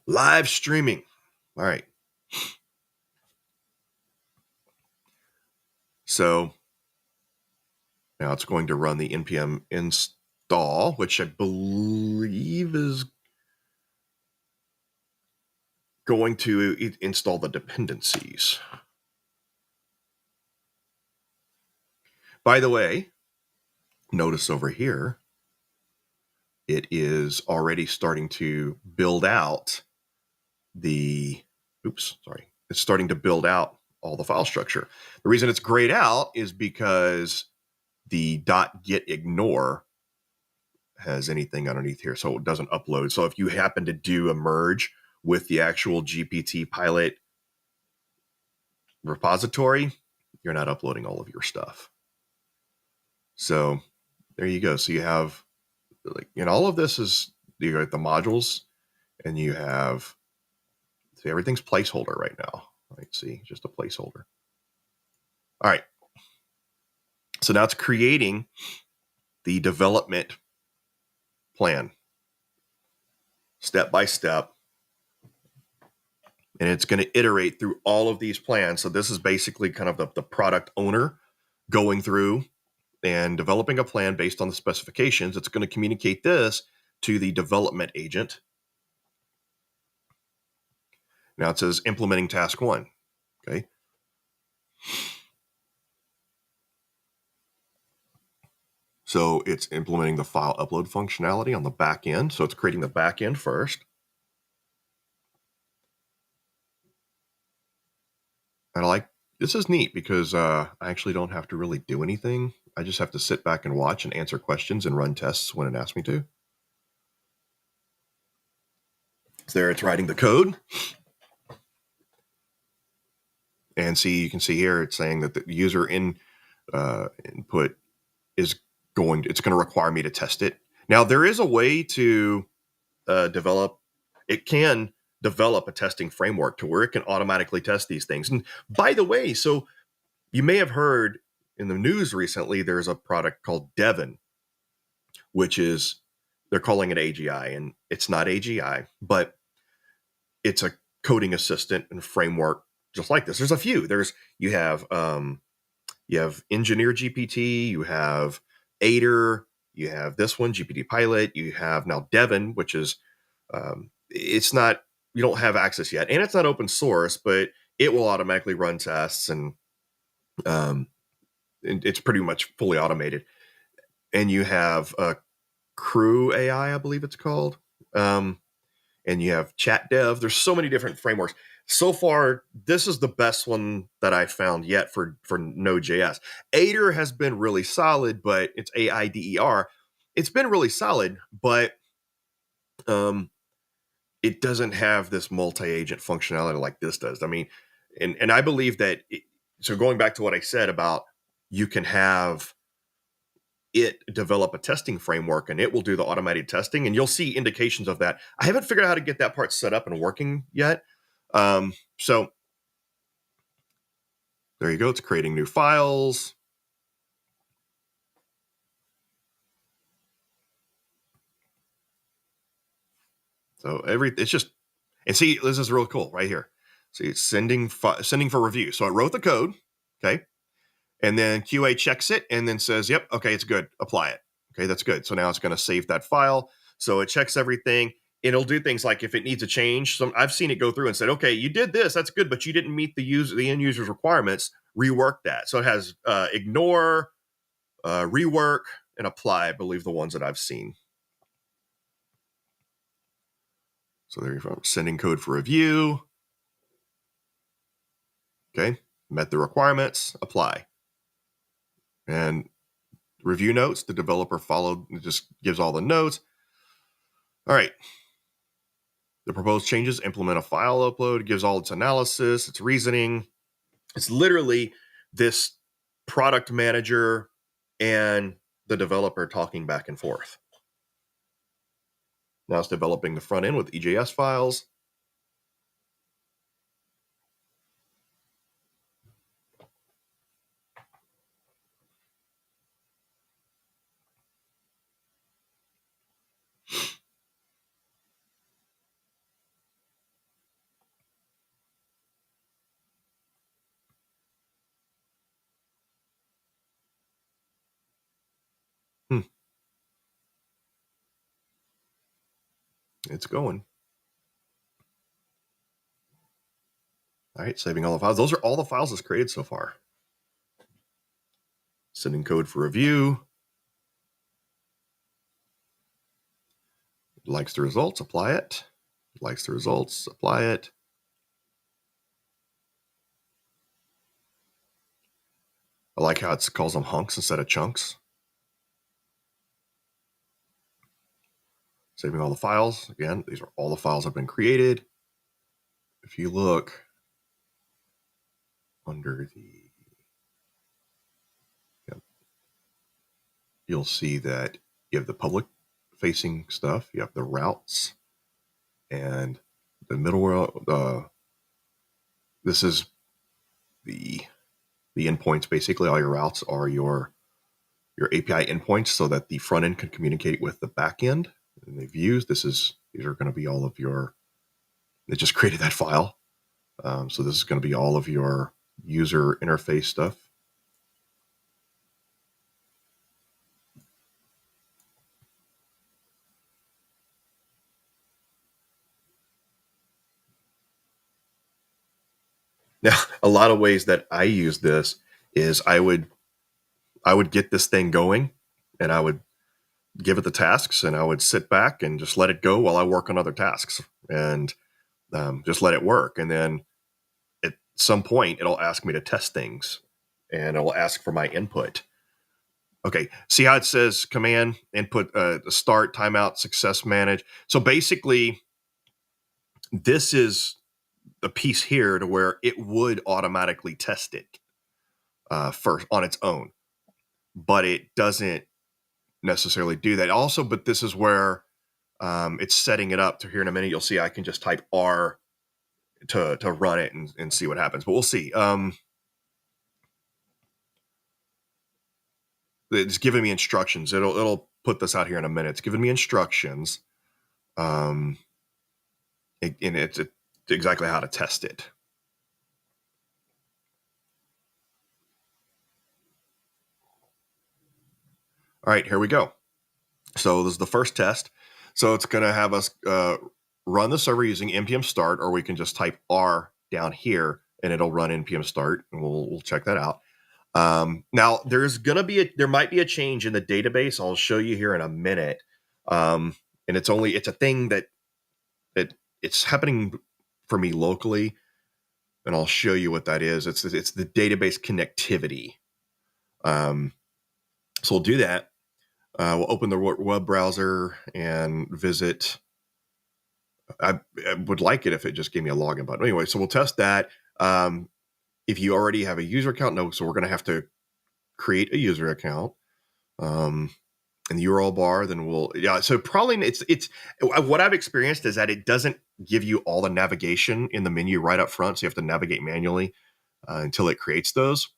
Live streaming. All right. So now it's going to run the npm install, which I believe is going to install the dependencies. By the way, notice over here, it is already starting to build out it's starting to build out all the file structure. The reason it's grayed out is because the .git ignore has anything underneath here, so it doesn't upload. So if you happen to do a merge with the actual GPT Pilot repository, you're not uploading all of your stuff. So there you go. So you have, all of this is, you got the modules, and you have, see, everything's placeholder right now. Right? See, just a placeholder. All right. So now it's creating the development plan step by step. And it's going to iterate through all of these plans. So this is basically kind of the product owner going through and developing a plan based on the specifications. It's going to communicate this to the development agent. Now it says implementing task 1. Okay. So it's implementing the file upload functionality on the back end. So it's creating the back end first. And this is neat because I actually don't have to really do anything. I just have to sit back and watch and answer questions and run tests when it asks me to. So there it's writing the code. And you can see here it's saying that the user input is going to require me to test it. Now, there is a way to it can develop a testing framework to where it can automatically test these things. And by the way, so you may have heard in the news recently, there's a product called Devon, which is, they're calling it AGI, and it's not AGI, but it's a coding assistant and framework just like this. There's a few. You have Engineer GPT, you have Aider, you have this one, GPT Pilot, you have now Devon, which is it's not, you don't have access yet, and it's not open source, but it will automatically run tests, and it's pretty much fully automated. And you have Crew AI, I believe it's called. And you have Chat Dev. There's so many different frameworks. So far, this is the best one that I found yet for Node.js. Aider has been really solid, but it's AIDER. It's been really solid, but it doesn't have this multi-agent functionality like this does. I mean, and I believe that. So going back to what I said about, you can have it develop a testing framework and it will do the automated testing, and you'll see indications of that. I haven't figured out how to get that part set up and working yet. So there you go. It's creating new files. So it's just, and see, this is real cool right here. See, it's sending for review. So it wrote the code, okay, and then QA checks it and then says, "Yep, okay, it's good. Apply it." Okay, that's good. So now it's going to save that file. So it checks everything. It'll do things like if it needs a change. So I've seen it go through and said, "Okay, you did this. That's good, but you didn't meet the end user's requirements. Rework that." So it has ignore, rework, and apply. I believe the ones that I've seen. So there you go. Sending code for review. Okay, met the requirements. Apply. And review notes. The developer followed. It just gives all the notes. All right. The proposed changes implement a file upload. It gives all its analysis, its reasoning. It's literally this product manager and the developer talking back and forth. Now it's developing the front end with EJS files. Hmm. It's going. All right, saving all the files. Those are all the files it's created so far. Sending code for review. Likes the results, apply it. Likes the results, apply it. I like how it calls them hunks instead of chunks. Saving all the files. Again, these are all the files that have been created. If you look under the, yep, you'll see that you have the public facing stuff, you have the routes, and the middleware. This is the endpoints. Basically, all your routes are your API endpoints, so that the front end can communicate with the back end. And the views. These are going to be all of your. It just created that file, so this is going to be all of your user interface stuff. Now, a lot of ways that I use this is I would get this thing going, and I would give it the tasks, and I would sit back and just let it go while I work on other tasks, and just let it work. And then at some point, it'll ask me to test things, and it'll ask for my input. Okay, see how it says command input, start, timeout, success manage. So basically, this is the piece here to where it would automatically test it first on its own, but it doesn't necessarily do that. Also, but this is where it's setting it up to here in a minute. You'll see I can just type R to run it and see what happens, but we'll see. It's giving me instructions. It'll put this out here in a minute. It's giving me instructions, and it's exactly how to test it. All right, here we go. So this is the first test. So it's going to have us run the server using npm start, or we can just type R down here and it'll run npm start, and we'll check that out. Now there might be a change in the database. I'll show you here in a minute. And it's a thing that it's happening for me locally, and I'll show you what that is. It's the database connectivity. So we'll do that. We'll open the web browser and visit. I would like it if it just gave me a login button. Anyway, so we'll test that. If you already have a user account, no. So we're going to have to create a user account in the URL bar. Then so probably it's what I've experienced is that it doesn't give you all the navigation in the menu right up front. So you have to navigate manually until it creates those.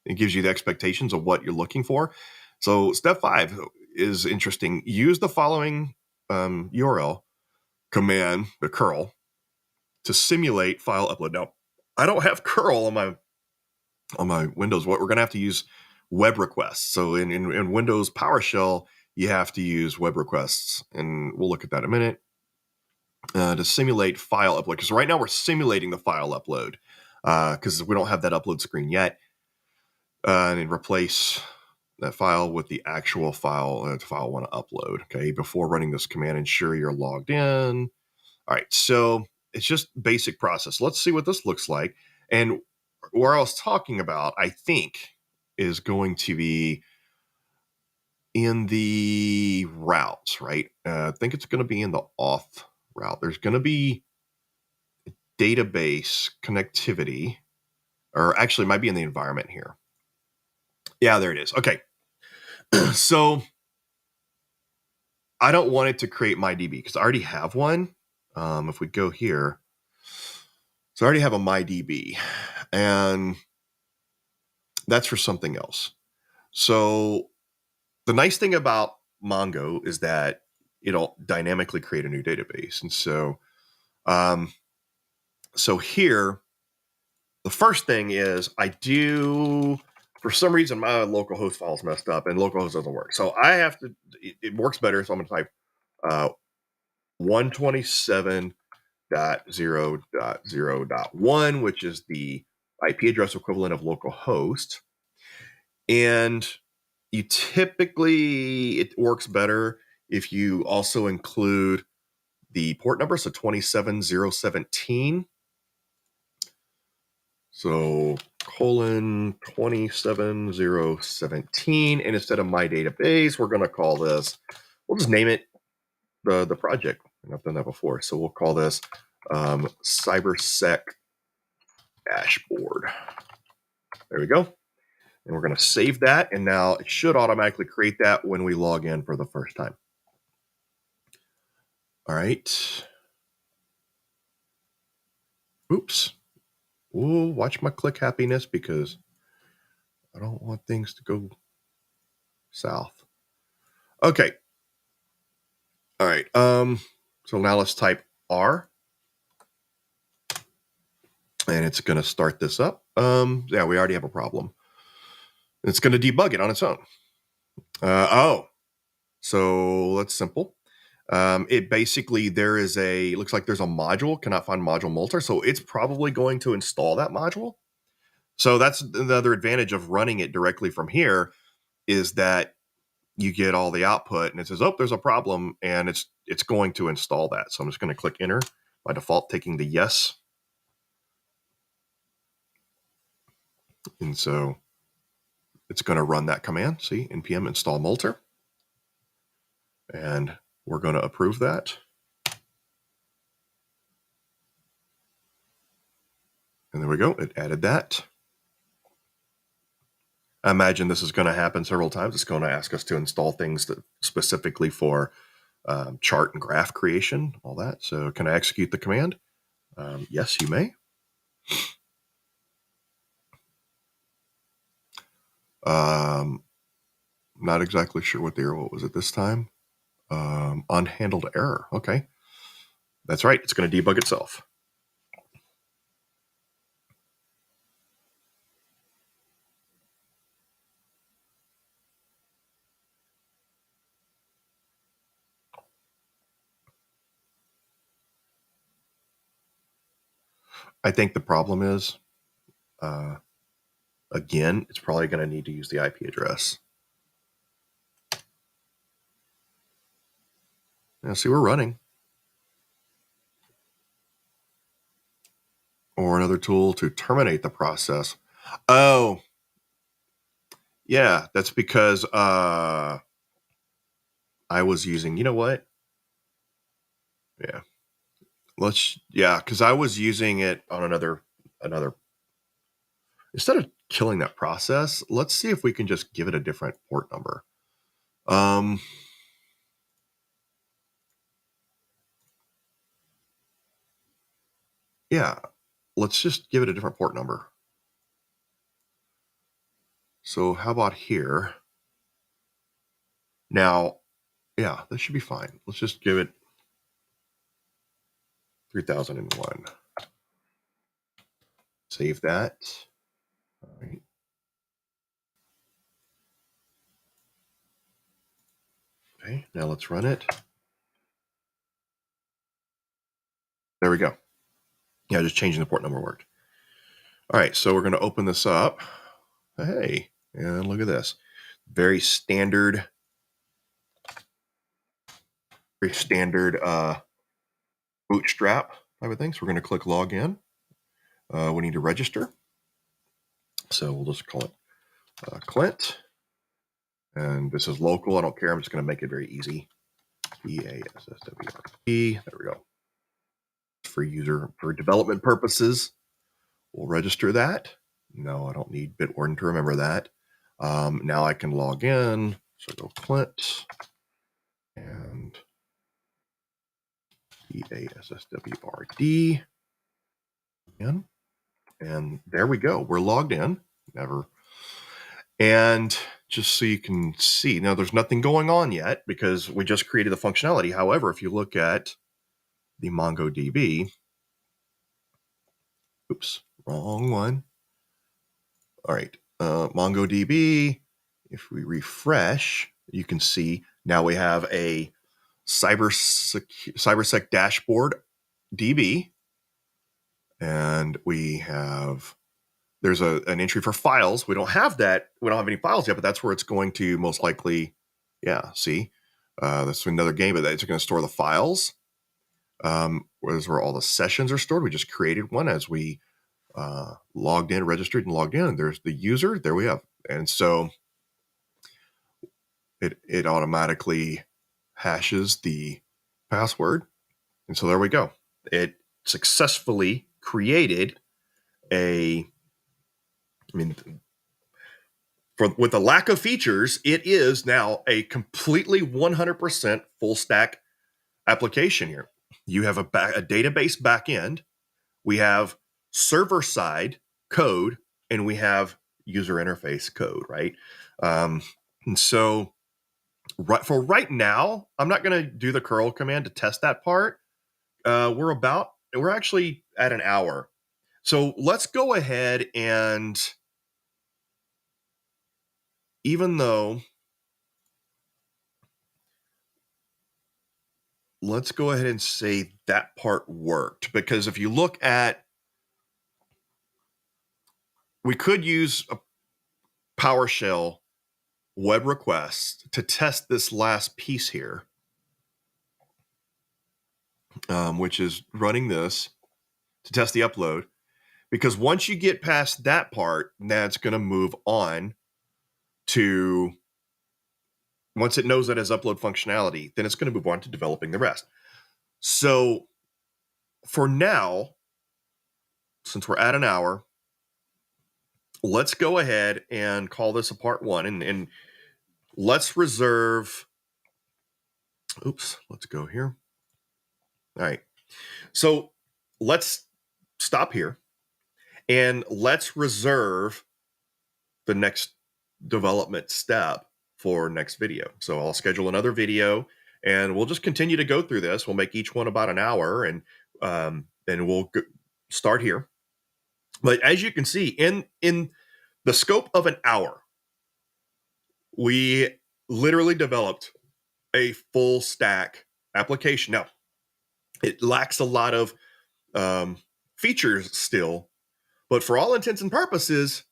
It gives you the expectations of what you're looking for. So step 5 is interesting. Use the following URL command, the curl, to simulate file upload. Now, I don't have curl on my Windows. What we're going to have to use web requests. So in Windows PowerShell, you have to use web requests, and we'll look at that in a minute. To simulate file upload, because right now we're simulating the file upload because we don't have that upload screen yet, and then replace that file with the actual file I want to upload. Okay, before running this command, ensure you're logged in. All right, so it's just basic process. Let's see what this looks like. And where I was talking about, I think, is going to be in the routes, right? I think it's going to be in the auth route. There's going to be database connectivity, or actually it might be in the environment here. Yeah, there it is. Okay. So I don't want it to create MyDB because I already have one. If we go here, so I already have a MyDB, and that's for something else. So the nice thing about Mongo is that it'll dynamically create a new database. And so here, the first thing is for some reason, my local host file is messed up and localhost doesn't work. So I have to, it works better. So I'm going to type 127.0.0.1, which is the IP address equivalent of localhost. And it works better if you also include the port number, so 27017. So :27017, and instead of my database, we're going to call this, we'll just name it the project. I've done that before. So we'll call this CyberSec dashboard. There we go. And we're going to save that. And now it should automatically create that when we log in for the first time. All right. Oops. Ooh, watch my click happiness because I don't want things to go south. Okay. All right. So now let's type R. And it's going to start this up. Yeah, we already have a problem. It's going to debug it on its own. So that's simple. It basically, looks like there's a module, cannot find module multer. So it's probably going to install that module. So that's another advantage of running it directly from here, is that you get all the output and it says, oh, there's a problem, and it's going to install that. So I'm just going to click enter by default, taking the yes. And so it's going to run that command, see, npm install multer. And we're going to approve that. And there we go. It added that. I imagine this is going to happen several times. It's going to ask us to install things that specifically for chart and graph creation, all that. So can I execute the command? Yes, you may. Not exactly sure what the error, what was it this time? Unhandled error. Okay. That's right. It's going to debug itself. I think the problem is, again, it's probably going to need to use the IP address. Now, see, we're running. Or another tool to terminate the process. Oh, yeah, that's because I was using, you know what? Yeah. Because I was using it on another, instead of killing that process, let's see if we can just give it a different port number. Yeah, let's just give it a different port number. So how about here? Now, Yeah, this should be fine. Let's just give it 3001. Save that. All right. Okay, now let's run it. There we go. Yeah, just changing the port number worked. All right, so we're going to open this up. Hey, and look at this. Very standard bootstrap type of thing. So we're going to click log in. We need to register. So we'll just call it Clint. And this is local. I don't care. I'm just going to make it very easy. PASSWRP. There we go. For development purposes, we'll register that. No, I don't need Bitwarden to remember that. Now I can log in. So go Clint and PASSWRD. And there we go. We're logged in. Never. And just so you can see, now there's nothing going on yet because we just created the functionality. However, if you look at the MongoDB, oops, wrong one. All right, MongoDB, if we refresh, you can see now we have a cybersec dashboard DB, and we have there's an entry for files. We don't have that. We don't have any files yet, but that's where it's going to most likely. Yeah, see, that's another game, but it's going to store the files. Where's where all the sessions are stored. We just created one as we logged in, registered, and logged in. There's the user. There we have, and so it automatically hashes the password, and so there we go. It successfully created a. I mean, with the lack of features, it is now a completely 100% full stack application here. You have a database backend, we have server side code, and we have user interface code, right? And so for right now, I'm not going to do the curl command to test that part. We're actually at an hour. So let's go ahead and even though let's go ahead and say that part worked, because if you look at, we could use a PowerShell web request to test this last piece here, which is running this to test the upload, because once you get past that part, that's going to move on to, once it knows that has upload functionality, then it's going to move on to developing the rest. So for now, since we're at an hour, let's go ahead and call this a part one, and let's reserve, let's go here. All right. So let's stop here and let's reserve the next development step for next video. So I'll schedule another video and we'll just continue to go through this. We'll make each one about an hour, and we'll start here. But as you can see, in the scope of an hour, we literally developed a full stack application. Now, it lacks a lot of features still, but for all intents and purposes,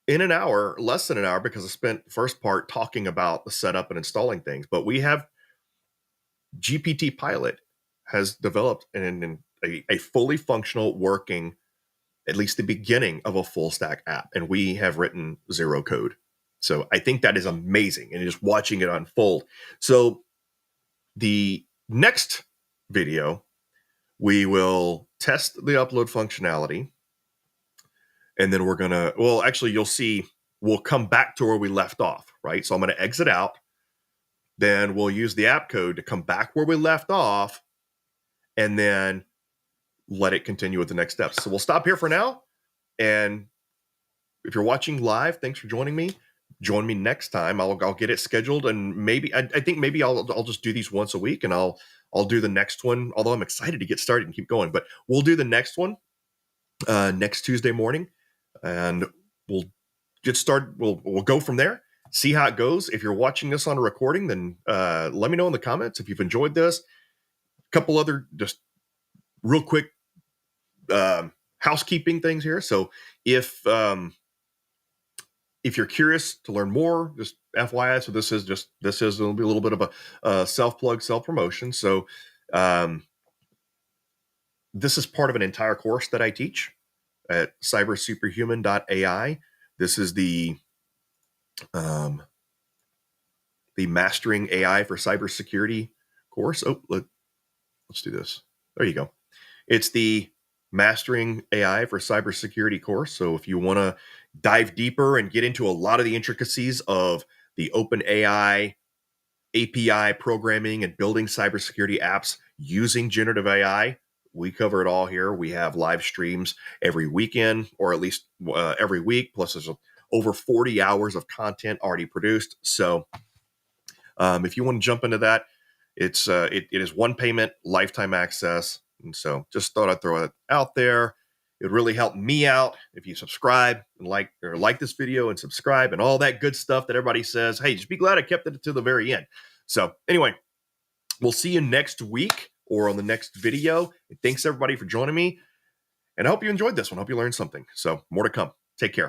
in an hour, less than an hour, because I spent the first part talking about the setup and installing things, but we have GPT Pilot has developed a fully functional, working, at least the beginning of a full stack app, and we have written zero code. So I think that is amazing, and just watching it unfold. So the next video, we will test the upload functionality, and then we're going to, well, actually, you'll see, we'll come back to where we left off, right? So I'm going to exit out. Then we'll use the app code to come back where we left off, and then let it continue with the next steps. So we'll stop here for now. And if you're watching live, thanks for joining me. join me next time. I'll get it scheduled, and maybe I think maybe I'll just do these once a week, and I'll do the next one. Although I'm excited to get started and keep going, but we'll do the next one next Tuesday morning, and we'll get started. We'll go from there. See how it goes. If you're watching this on a recording, then let me know in the comments if you've enjoyed this. A couple other just real quick housekeeping things here. So if you're curious to learn more, just FYI. So this is it'll be a little bit of a self plug, self promotion. So this is part of an entire course that I teach at cybersuperhuman.ai. This is the Mastering AI for Cybersecurity course. Oh, let's do this. There you go. It's the Mastering AI for Cybersecurity course. So if you want to dive deeper and get into a lot of the intricacies of the OpenAI API programming and building cybersecurity apps using generative AI, we cover it all here. We have live streams every weekend, or at least every week. Plus, there's over 40 hours of content already produced. So if you want to jump into that, it is one payment, lifetime access. And so just thought I'd throw it out there. It would really help me out if you subscribe and like this video and subscribe and all that good stuff that everybody says. Hey, just be glad I kept it to the very end. So anyway, we'll see you next week or on the next video. Thanks everybody for joining me. And I hope you enjoyed this one. I hope you learned something. So more to come. Take care.